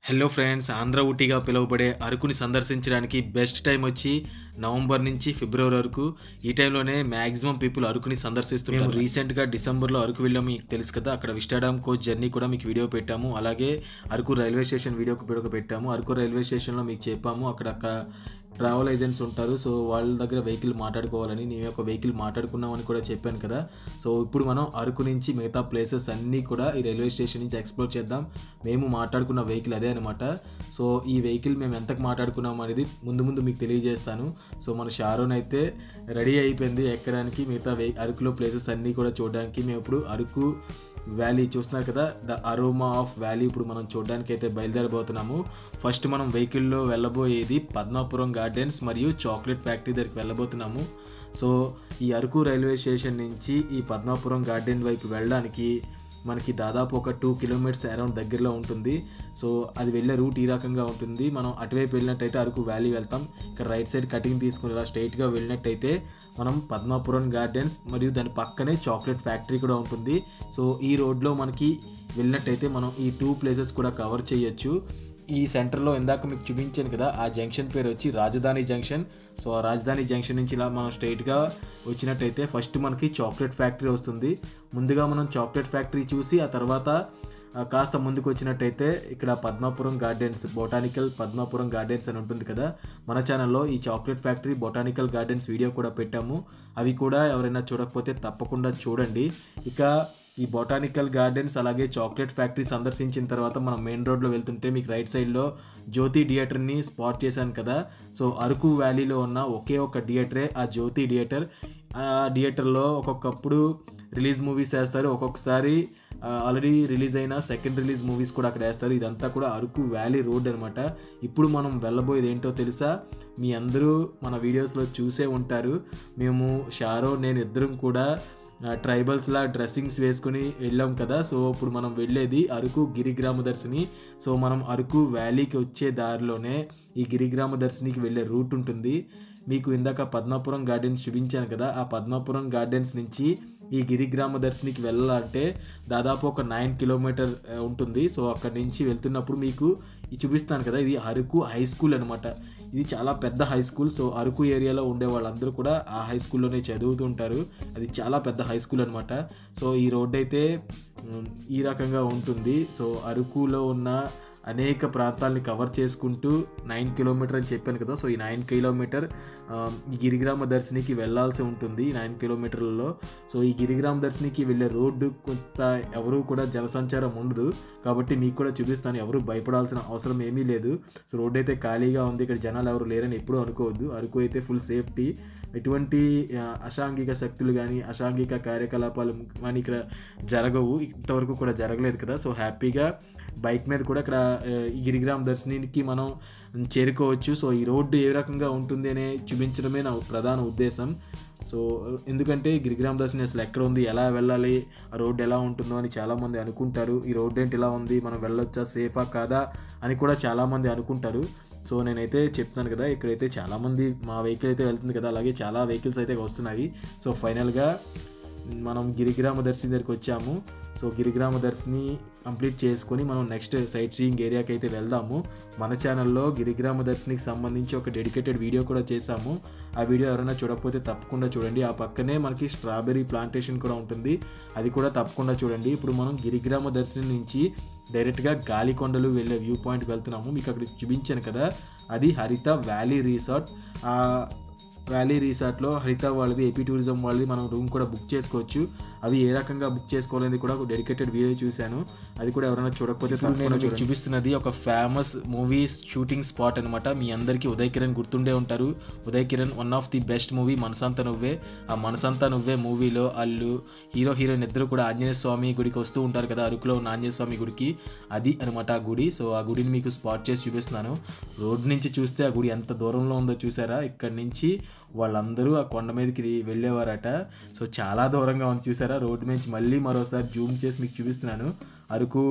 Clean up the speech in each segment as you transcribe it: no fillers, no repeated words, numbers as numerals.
Hello friends, Andhra ఊటీగా పిలువబడే అరకుని సందర్శించడానికి best time వచ్చి నవంబర్ నుంచి ఫిబ్రవరి వరకు. ఈ టైంలోనే మ్యాక్సిమం పీపుల్ అరకుని సందర్శిస్తుంటారు. మేము రీసెంట్గా డిసెంబర్లో అరకు వెళ్ళాము, మీకు తెలుసు కదా. అక్కడ విస్టాడామ్ కోచ్ జర్నీ కూడా మీకు వీడియో పెట్టాము. అలాగే అరకు రైల్వే స్టేషన్ వీడియో పెట్టాము. అరకు రైల్వే స్టేషన్లో మీకు చెప్పాము అక్కడ ట్రావెల్ ఏజెంట్స్ ఉంటారు. సో వాళ్ళ దగ్గర వెహికల్ మాట్లాడుకోవాలని, నేను ఒక వెహికల్ మాట్లాడుకున్నామని కూడా చెప్పాను కదా. సో ఇప్పుడు మనం అరకు నుంచి మిగతా ప్లేసెస్ అన్నీ కూడా ఈ రైల్వే స్టేషన్ నుంచి ఎక్స్ప్లోర్ చేద్దాం. మేము మాట్లాడుకున్న వెహికల్ అదే అనమాట. సో ఈ వెహికల్ మేము ఎంతకు మాట్లాడుకున్నాం అనేది ముందు మీకు తెలియజేస్తాను. సో మన షారోన్ అయితే రెడీ అయిపోయింది ఎక్కడానికి, మిగతా అరకులో ప్లేసెస్ అన్నీ కూడా చూడడానికి. మేము ఇప్పుడు అరకు వ్యాలీ చూస్తున్నారు కదా, ద అరోమా ఆఫ్ వ్యాలీ ఇప్పుడు మనం చూడడానికి అయితే బయలుదేరబోతున్నాము. ఫస్ట్ మనం వెహికల్లో వెళ్ళబోయేది పద్మాపురం గార్డెన్స్ మరియు చాక్లెట్ ఫ్యాక్టరీ దగ్గరికి వెళ్ళబోతున్నాము. సో ఈ అరకు రైల్వే స్టేషన్ నుంచి ఈ పద్మాపురం గార్డెన్ వైపు వెళ్ళడానికి మనకి దాదాపు ఒక 2 కిలోమీటర్స్ అరౌండ్ దగ్గరలో ఉంటుంది. సో అది వెళ్ళే రూట్ ఈ రకంగా ఉంటుంది. మనం అటువైపు వెళ్ళినట్టయితే అరకు వ్యాలీ వెళ్తాం. ఇక్కడ రైట్ సైడ్ కటింగ్ తీసుకుని ఇలా స్ట్రైట్గా వెళ్ళినట్టయితే మనం పద్మాపురం గార్డెన్స్ మరియు దాని పక్కనే చాక్లెట్ ఫ్యాక్టరీ కూడా ఉంటుంది. సో ఈ రోడ్లో మనకి వెళ్ళినట్టయితే మనం ఈ 2 ప్లేసెస్ కూడా కవర్ చేయొచ్చు. ఈ సెంటర్లో ఇందాక మీకు చూపించాను కదా, ఆ జంక్షన్ పేరు వచ్చి రాజధాని జంక్షన్. సో ఆ రాజధాని జంక్షన్ నుంచి ఇలా మనం స్ట్రైట్గా వచ్చినట్టయితే ఫస్ట్ మనకి చాక్లెట్ ఫ్యాక్టరీ వస్తుంది. ముందుగా మనం చాక్లెట్ ఫ్యాక్టరీ చూసి ఆ తర్వాత కాస్త ముందుకు వచ్చినట్టయితే ఇక్కడ Padmapuram gardens, botanical Padmapuram gardens అని ఉంటుంది కదా. మన ఛానల్లో ఈ chocolate factory, botanical gardens video కూడా పెట్టాము. అవి కూడా ఎవరైనా చూడకపోతే తప్పకుండా చూడండి. ఇక ఈ బొటానికల్ గార్డెన్స్ అలాగే చాక్లెట్ ఫ్యాక్టరీ సందర్శించిన తర్వాత మనం మెయిన్ రోడ్లో వెళ్తుంటే మీకు రైట్ సైడ్లో జ్యోతి థియేటర్ని స్పాట్ చేశాను కదా. సో అరకు వ్యాలీలో ఉన్న ఒకే ఒక థియేటరే ఆ జ్యోతి థియేటర్. ఆ థియేటర్లో ఒక్కొక్కప్పుడు రిలీజ్ మూవీస్ వేస్తారు, ఒక్కొక్కసారి ఆల్రెడీ రిలీజ్ అయిన సెకండ్ రిలీజ్ మూవీస్ కూడా అక్కడ వేస్తారు. ఇదంతా కూడా అరకు వ్యాలీ రోడ్ అనమాట. ఇప్పుడు మనం వెళ్ళబోయేది ఏంటో తెలుసా? మీ అందరూ మన వీడియోస్లో చూసే ఉంటారు. మేము షారో, నేను ఇద్దరం కూడా ట్రైబల్స్లా డ్రెస్సింగ్స్ వేసుకుని వెళ్ళాం కదా. సో ఇప్పుడు మనం వెళ్ళేది అరకు గిరిగ్రామ దర్శిని. సో మనం అరకు వ్యాలీకి వచ్చే దారిలోనే ఈ గిరిగ్రామ దర్శినికి వెళ్ళే రూట్ ఉంటుంది. మీకు ఇందాక పద్మాపురం గార్డెన్స్ చూపించాను కదా, ఆ పద్మాపురం గార్డెన్స్ నుంచి ఈ గిరిగ్రామ దర్శినికి వెళ్ళాలంటే దాదాపు ఒక 9 కిలోమీటర్ ఉంటుంది. సో అక్కడి నుంచి వెళ్తున్నప్పుడు మీకు చూపిస్తాను కదా, ఇది అరకు హై స్కూల్ అనమాట. ఇది చాలా పెద్ద హై స్కూల్. సో అరకు ఏరియాలో ఉండే వాళ్ళందరూ కూడా ఆ హై స్కూల్లోనే చదువుతుంటారు. అది చాలా పెద్ద హై స్కూల్ అనమాట. సో ఈ రోడ్ అయితే ఈ రకంగా ఉంటుంది. సో అరకులో ఉన్న అనేక ప్రాంతాలని కవర్ చేసుకుంటూ 9 కిలోమీటర్ అని చెప్పాను కదా. సో ఈ 9 కిలోమీటర్ ఈ గిరిగ్రామ దర్శినికి వెళ్ళాల్సి ఉంటుంది. 9 కిలోమీటర్లలో. సో ఈ గిరిగ్రామ దర్శినికి వెళ్ళే రోడ్డు కొంత ఎవరు కూడా జనసంచారం ఉండదు కాబట్టి మీకు కూడా చూపిస్తాను. ఎవరు భయపడాల్సిన అవసరం ఏమీ లేదు. సో రోడ్డు అయితే ఖాళీగా ఉంది, ఇక్కడ జనాలు ఎవరు లేరని ఎప్పుడూ అనుకోవద్దు. అరకు అయితే ఫుల్ సేఫ్టీ. ఎటువంటి అసాంఘిక శక్తులు కానీ అసాంఘిక కార్యకలాపాలు కానీ ఇక్కడ జరగవు, ఇంతవరకు కూడా జరగలేదు కదా. సో హ్యాపీగా బైక్ మీద కూడా ఇక్కడ ఈ గిరిగ్రామ దర్శినికి మనం చేరుకోవచ్చు. సో ఈ రోడ్డు ఏ రకంగా ఉంటుంది అనే చూపించడమే నా ప్రధాన ఉద్దేశం. సో ఎందుకంటే గిరిగ్రామ దర్శిని అసలు ఎక్కడ ఉంది, ఎలా వెళ్ళాలి, ఆ రోడ్డు ఎలా ఉంటుందో అని చాలామంది అనుకుంటారు. ఈ రోడ్డు ఏంటి ఇలా ఉంది, మనం వెళ్ళొచ్చా, సేఫా కాదా అని కూడా చాలామంది అనుకుంటారు. సో నేనైతే చెప్తున్నాను కదా, ఇక్కడైతే చాలామంది మా వెహికల్ అయితే వెళ్తుంది కదా, అలాగే చాలా వెహికల్స్ అయితే వస్తున్నాయి. సో ఫైనల్గా మనం గిరిగ్రామ దర్శిని దగ్గరికి వచ్చాము. సో గిరిగ్రామ దర్శిని కంప్లీట్ చేసుకొని మనం నెక్స్ట్ సైట్ సీయింగ్ ఏరియాకి అయితే వెళ్దాము. మన ఛానల్లో గిరిగ్రామ దర్శినికి సంబంధించి ఒక డెడికేటెడ్ వీడియో కూడా చేశాము. ఆ వీడియో ఎవరైనా చూడకపోతే తప్పకుండా చూడండి. ఆ పక్కనే మనకి స్ట్రాబెర్రీ ప్లాంటేషన్ కూడా ఉంటుంది, అది కూడా తప్పకుండా చూడండి. ఇప్పుడు మనం గిరిగ్రామ దర్శిని నుంచి డైరెక్ట్గా గాలికొండలు వెళ్ళే వ్యూ పాయింట్కి వెళ్తున్నాము. మీకు అక్కడ చూపించాను కదా, అది హరిత వ్యాలీ రిసార్ట్. ఆ వ్యాలీ రిసార్ట్లో హరిత వాళ్ళది, ఏపీ టూరిజం వాళ్ళది మనం రూమ్ కూడా బుక్ చేసుకోవచ్చు. అవి ఏ రకంగా బుక్ చేసుకోవాలని కూడా ఒక డెడికేటెడ్ వీడియో చూశాను, అది కూడా ఎవరైనా చూడకపోతే నేను మీకు చూపిస్తున్నది ఒక ఫేమస్ మూవీ షూటింగ్ స్పాట్ అనమాట. మీ అందరికీ ఉదయ్ కిరణ్ గుర్తుండే ఉంటారు. Uday Kiran one of the best movie మనసంతా నువ్వే. ఆ మనసంతా నువ్వే మూవీలో వాళ్ళు హీరోయిన్ ఇద్దరు కూడా ఆంజనేయ స్వామి గుడికి వస్తూ ఉంటారు కదా, అరకులో ఉన్న ఆంజనేయ స్వామి గుడికి. అది అనమాట ఆ గుడి. సో ఆ గుడిని మీకు స్పాట్ చేసి చూపిస్తున్నాను. రోడ్ నుంచి చూస్తే ఆ గుడి ఎంత దూరంలో ఉందో చూసారా? ఇక్కడి నుంచి వాళ్ళందరూ ఆ కొండ మీదకి వెళ్ళేవారట. సో చాలా దూరంగా ఉంది చూసారా? రోడ్డు నుంచి మళ్ళీ మరోసారి జూమ్ చేసి మీకు చూపిస్తున్నాను. అరకు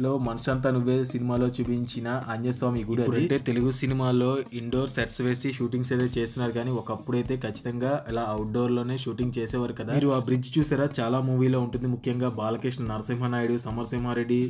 లో మనసంతా నువ్వే సినిమాలో చూపించిన ఆంజనేయస్వామి గుడి అంటే తెలుగు సినిమాలో ఇండోర్ సెట్స్ వేసి షూటింగ్స్ అయితే చేస్తున్నారు, కానీ ఒకప్పుడైతే ఖచ్చితంగా ఇలా అవుట్డోర్ లోనే షూటింగ్ చేసేవారు కదా. మీరు ఆ బ్రిడ్జ్ చూసారా, చాలా మూవీలో ఉంటుంది. ముఖ్యంగా బాలకృష్ణ, నరసింహనాయుడు, సమరసింహారెడ్డి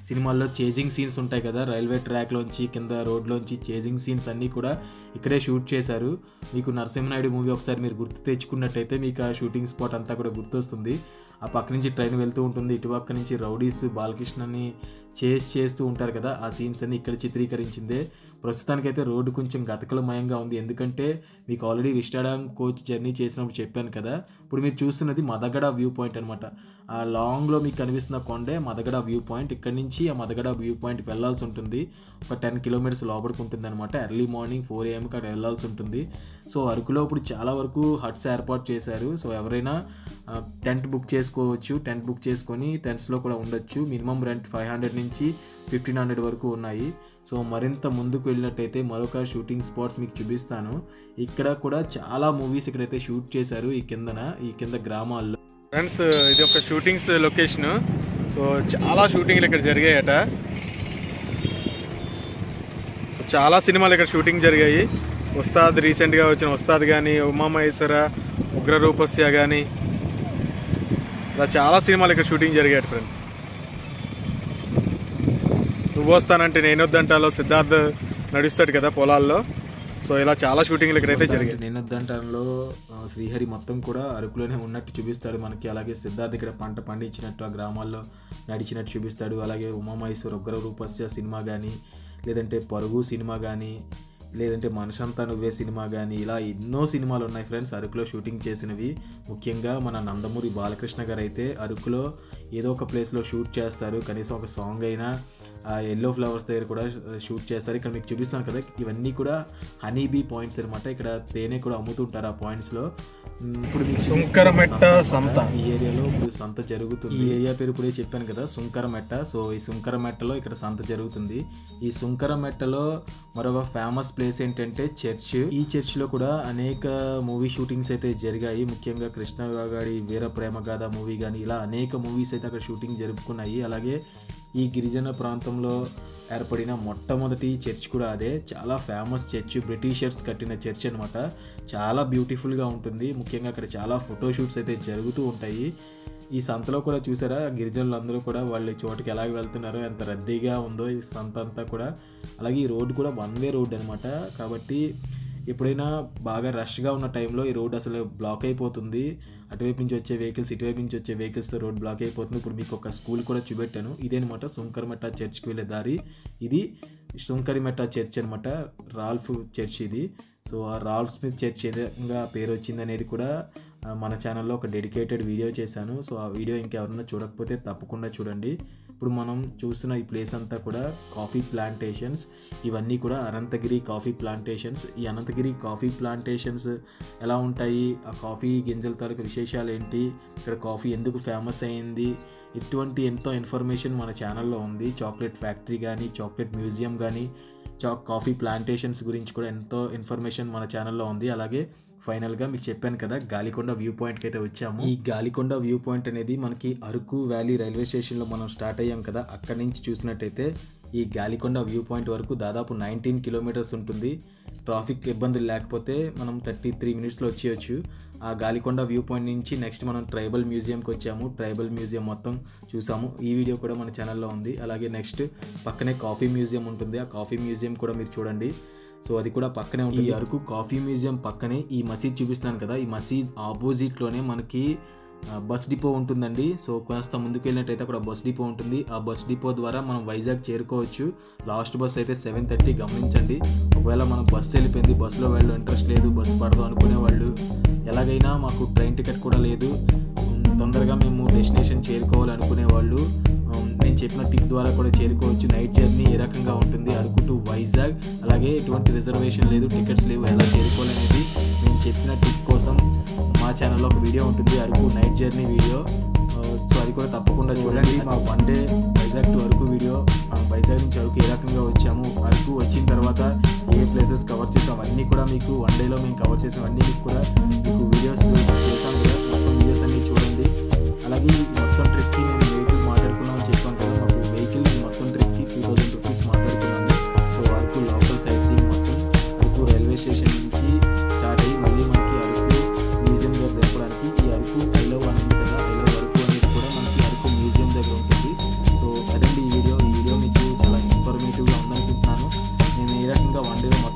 సినిమాల్లో చేజింగ్ సీన్స్ ఉంటాయి కదా, రైల్వే ట్రాక్ లోంచి కింద రోడ్ లోంచి చేజింగ్ సీన్స్ అన్ని కూడా ఇక్కడే షూట్ చేశారు. మీకు నరసింహనాయుడు మూవీ ఒకసారి మీరు గుర్తు తెచ్చుకున్నట్టయితే మీకు ఆ షూటింగ్ స్పాట్ అంతా కూడా గుర్తొస్తుంది. ఆ పక్క నుంచి ట్రైన్ వెళ్తూ ఉంటుంది, ఇటుపక్క నుంచి రౌడీస్ బాలకృష్ణని చేస్తూ ఉంటారు కదా, ఆ సీన్స్ అన్ని ఇక్కడ చిత్రీకరించిందే. ప్రస్తుతానికైతే రోడ్డు కొంచెం గతకలమయంగా ఉంది, ఎందుకంటే మీకు ఆల్రెడీ విస్టాడాం కోచ్ జర్నీ చేసినప్పుడు చెప్పాను కదా. ఇప్పుడు మీరు చూస్తున్నది మదగడ వ్యూ పాయింట్ అనమాట. ఆ లాంగ్లో మీకు కనిపిస్తున్న కొండే మదగడ వ్యూ పాయింట్. ఇక్కడ నుంచి ఆ మదగడ వ్యూ పాయింట్కి వెళ్ళాల్సి ఉంటుంది, ఒక 10 కిలోమీటర్స్ లోపలికి ఉంటుంది అనమాట. ఎర్లీ మార్నింగ్ 4 AM అక్కడ వెళ్ళాల్సి ఉంటుంది. సో అరకులో ఇప్పుడు చాలా వరకు హట్స్ ఏర్పాటు చేశారు. సో ఎవరైనా టెంట్ బుక్ చేసుకోవచ్చు, టెంట్ బుక్ చేసుకొని టెంట్స్లో కూడా ఉండొచ్చు. మినిమం రెంట్ 500 నుంచి 1500 వరకు ఉన్నాయి. సో మరింత ముందుకు వెళ్ళినట్టయితే మరొక షూటింగ్ స్పాట్స్ మీకు చూపిస్తాను. ఇక్కడ కూడా చాలా మూవీస్ ఇక్కడైతే షూట్ చేశారు, ఈ కింద గ్రామాల్లో. ఫ్రెండ్స్, ఇది ఒక షూటింగ్స్ లొకేషన్. సో చాలా షూటింగ్లు ఇక్కడ జరిగాయట. సో చాలా సినిమాలు ఇక్కడ షూటింగ్ జరిగాయి. ఉస్తాద్, రీసెంట్గా వచ్చిన ఉస్తాద్ కానీ, ఉమామహేశ్వర, ఉగ్రరూపస్య కానీ, ఇలా చాలా సినిమాలు ఇక్కడ షూటింగ్ జరిగాయట ఫ్రెండ్స్. నువ్వు వస్తానంటే నేను వద్దంటాలో సిద్ధార్థ్ నడుస్తాడు కదా పొలాల్లో. సో ఇలా చాలా షూటింగ్లు ఇక్కడైతే జరిగాయి. నేను వద్దంటాలో శ్రీహరి మొత్తం కూడా అరకులోనే ఉన్నట్టు చూపిస్తాడు మనకి. అలాగే సిద్ధార్థ్ ఇక్కడ పంట పండించినట్టు ఆ గ్రామాల్లో నడిచినట్టు చూపిస్తాడు. అలాగే ఉమామహేశ్వర, ఉగ్రరూపస్య సినిమా కానీ, లేదంటే పరుగు సినిమా కానీ, లేదంటే మనసంతా నువ్వే సినిమా కానీ, ఇలా ఎన్నో సినిమాలు ఉన్నాయి ఫ్రెండ్స్ అరకులో షూటింగ్ చేసినవి. ముఖ్యంగా మన నందమూరి బాలకృష్ణ గారు అయితే అరకులో ఏదో ఒక ప్లేస్లో షూట్ చేస్తారు, కనీసం ఒక సాంగ్ అయినా. ఎల్లో ఫ్లవర్స్ దగ్గర కూడా షూట్ చేస్తారు. ఇక్కడ మీకు చూపిస్తాను కదా, ఇవన్నీ కూడా హనీ బీ పాయింట్స్ అనమాట. ఇక్కడ తేనె కూడా అమ్ముతుంటారు ఆ పాయింట్స్లో. ఇప్పుడు మీకు సుంకరమెట్ట సంత, ఈ ఏరియాలో ఇప్పుడు సంత జరుగుతుంది. ఈ ఏరియా పేరు ఇప్పుడే చెప్పాను కదా, సుంకరమెట్ట. సో ఈ సుంకరమెట్టలో ఇక్కడ సంత జరుగుతుంది. ఈ సుంకరమెట్టలో మరొక ఫేమస్ ప్లేస్ ఏంటంటే చర్చ్. ఈ చర్చ్లో కూడా అనేక మూవీ షూటింగ్స్ అయితే జరిగాయి. ముఖ్యంగా కృష్ణగాడి వీర ప్రేమ గాథ మూవీ కానీ, ఇలా అనేక మూవీస్ అయితే అక్కడ షూటింగ్ జరుపుకున్నాయి. అలాగే ఈ గిరిజన ప్రాంతంలో ఏర్పడిన మొట్టమొదటి చర్చ్ కూడా అదే. చాలా ఫేమస్ చర్చ్, బ్రిటిషర్స్ కట్టిన చర్చ్ అనమాట. చాలా బ్యూటిఫుల్గా ఉంటుంది. ముఖ్యంగా అక్కడ చాలా ఫోటోషూట్స్ అయితే జరుగుతూ ఉంటాయి. ఈ సంతలో కూడా చూసారా, గిరిజనులు అందరూ కూడా వాళ్ళ చోటుకి ఎలాగ వెళ్తున్నారో, ఎంత రద్దీగా ఉందో ఈ సంత అంతా కూడా. అలాగే ఈ రోడ్డు కూడా 1 వే రోడ్ అనమాట. కాబట్టి ఎప్పుడైనా బాగా రష్గా ఉన్న టైంలో ఈ రోడ్ అసలు బ్లాక్ అయిపోతుంది. అటువైపు నుంచి వచ్చే వెహికల్స్, ఇటువైపు నుంచి వచ్చే వెహికల్స్తో రోడ్ బ్లాక్ అయిపోతుంది. ఇప్పుడు మీకు ఒక స్కూల్ కూడా చూపెట్టాను. ఇదేనమాట సుంకరమెట్ట చర్చ్కి వెళ్ళే దారి. ఇది సుంకరమెట్ట చర్చ్ అనమాట, రాల్ఫ్ చర్చ్ ఇది. సో ఆ రాల్ఫ్ స్మిత్ చర్చ్ ఏ విధంగా పేరు వచ్చింది అనేది కూడా మన ఛానల్లో ఒక డెడికేటెడ్ వీడియో చేశాను. సో ఆ వీడియో ఇంకెవరన్నా చూడకపోతే తప్పకుండా చూడండి. ఇప్పుడు మనం చూస్తున్న ఈ ప్లేస్ అంతా కూడా కాఫీ ప్లాంటేషన్స్. ఇవన్నీ కూడా అనంతగిరి కాఫీ ప్లాంటేషన్స్. ఈ అనంతగిరి కాఫీ ప్లాంటేషన్స్ ఎలా ఉంటాయి, ఆ కాఫీ గింజల తాలూకు విశేషాలు ఏంటి, ఇక్కడ కాఫీ ఎందుకు ఫేమస్ అయింది, ఇటువంటి ఎంతో ఇన్ఫర్మేషన్ మన ఛానల్లో ఉంది. చాక్లెట్ ఫ్యాక్టరీ కానీ, చాక్లెట్ మ్యూజియం కానీ, కాఫీ ప్లాంటేషన్స్ గురించి కూడా ఎంతో ఇన్ఫర్మేషన్ మన ఛానల్లో ఉంది. అలాగే ఫైనల్గా మీకు చెప్పాను కదా, గాలికొండ వ్యూ పాయింట్కి అయితే వచ్చాము. ఈ గాలికొండ వ్యూ పాయింట్ అనేది మనకి అరకు వ్యాలీ రైల్వే స్టేషన్లో మనం స్టార్ట్ అయ్యాం కదా, అక్కడి నుంచి చూసినట్టయితే ఈ గాలికొండ వ్యూ పాయింట్ వరకు దాదాపు 19 కిలోమీటర్స్ ఉంటుంది. ట్రాఫిక్ ఇబ్బందులు లేకపోతే మనం 33 మినిట్స్లో వచ్చేయచ్చు. ఆ గాలికొండ వ్యూ పాయింట్ నుంచి నెక్స్ట్ మనం ట్రైబల్ మ్యూజియంకి వచ్చాము. ట్రైబల్ మ్యూజియం మొత్తం చూసాము. ఈ వీడియో కూడా మన ఛానల్లో ఉంది. అలాగే నెక్స్ట్ పక్కనే కాఫీ మ్యూజియం ఉంటుంది. ఆ కాఫీ మ్యూజియం కూడా మీరు చూడండి. సో అది కూడా పక్కనే ఉంటుంది. ఈ అరకు కాఫీ మ్యూజియం పక్కనే ఈ మసీద్ చూపిస్తున్నాను కదా, ఈ మసీద్ ఆపోజిట్లోనే మనకి బస్ డిపో ఉంటుందండి. సో కొంత ముందుకు వెళ్ళినట్టయితే అక్కడ బస్ డిపో ఉంటుంది. ఆ బస్ డిపో ద్వారా మనం వైజాగ్ చేరుకోవచ్చు. లాస్ట్ బస్ అయితే 7:30, గమనించండి. ఒకవేళ మనం బస్సు వెళ్ళిపోయింది, బస్సులో వెళ్ళడం ఇంట్రెస్ట్ లేదు, బస్సు పడదు అనుకునే వాళ్ళు, ఎలాగైనా మాకు ట్రైన్ టికెట్ కూడా లేదు, తొందరగా మేము డెస్టినేషన్ చేరుకోవాలనుకునే వాళ్ళు నేను చెప్పిన టిప్ ద్వారా కూడా చేరుకోవచ్చు. నైట్ జర్నీ ఏ రకంగా ఉంటుంది అరకు టు వైజాగ్, అలాగే ఎటువంటి రిజర్వేషన్ లేదు, టికెట్స్ లేవు, ఎలా చేరుకోవాలనేది నేను చెప్పిన టిప్ కోసం మా ఛానల్లో ఒక వీడియో ఉంటుంది, Araku night journey video. So అది కూడా తప్పకుండా చూడండి. మా 1 day Vizag to Araku video, Vizag నుంచి అరకు ఏ రకంగా వచ్చాము, అరకు వచ్చిన తర్వాత ఏ ప్లేసెస్ కవర్ చేసాం అన్నీ కూడా మీకు 1 డేలో మేము కవర్ చేసామన్నీ మీకు కూడా మీకు వీడియోస్ చేసాం కదా, మొత్తం వీడియోస్ అన్నీ చూడండి. అలాగే మొత్తం ట్రిప్కి నేను వెహికల్ మాట్లాడుకున్నామని చెప్పాను కదా, మాకు వెహికల్ మొత్తం కంటిన్యూ